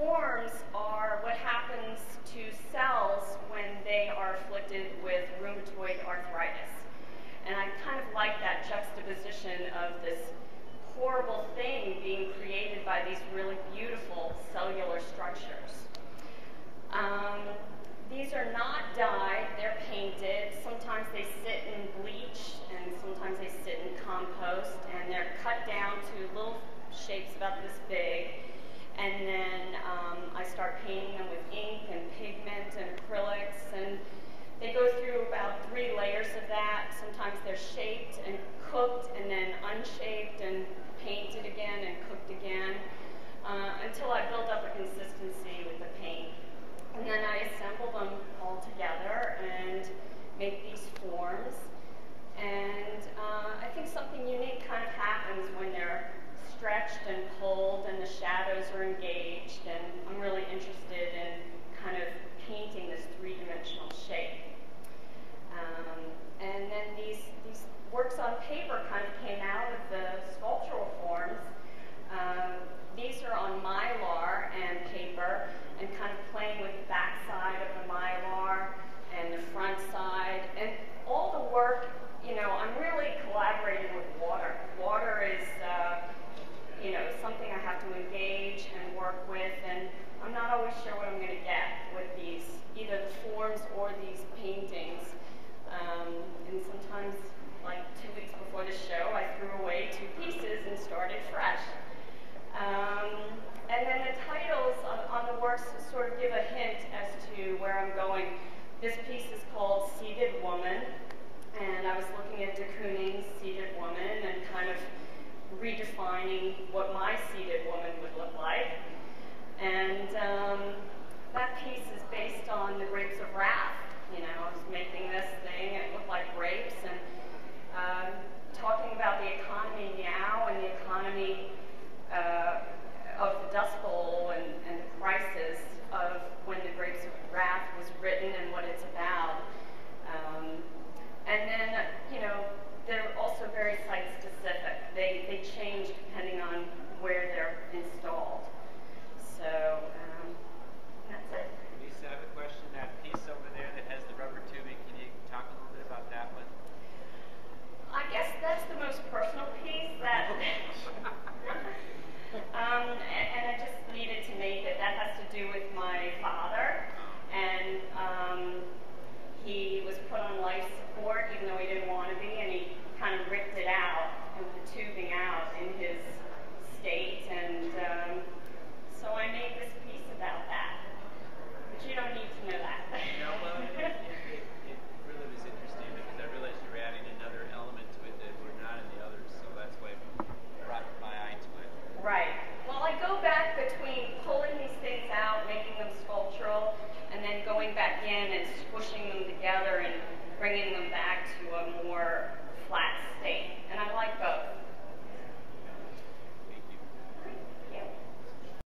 forms are what happens to cells when they are afflicted with rheumatoid arthritis. And I kind of like that juxtaposition of this horrible thing being created by these really beautiful cellular structures. These are not dyed, they're painted. Sometimes they sit in bleach and sometimes they sit in compost, and they're cut down to little shapes about this big. And then I start painting them with ink and pigment and acrylics, and they go through about 3 layers of that. Sometimes they're shaped and cooked and then unshaped and painted again and cooked again until I build up a consistency with the paint. And then I assemble them all together and make these forms. And I think something unique kind of happens when they're stretched and pulled and the shadows are engaged, and I'm really interested in kind of painting this 3-dimensional shape. And then these works on paper kind of came out of the sculptural forms. These are on mylar and paper, and kind of playing with the back side of the mylar and the front side. And all the work, you know, I'm really collaborating with water. Water is, you know, something I have to engage and work with, and I'm not always sure what I'm going to get with these, either the forms or these paintings. And sometimes, like 2 weeks before the show, I threw away 2 pieces and started fresh. And then the titles on the works sort of give a hint as to where I'm going. This piece is called Seated Woman, and I was looking at de Kooning's Seated Woman and kind of redefining what my seated woman would look like. And that piece is based on the grapes of wrath. You know, I was making this thing and it looked like grapes, and talking about the economy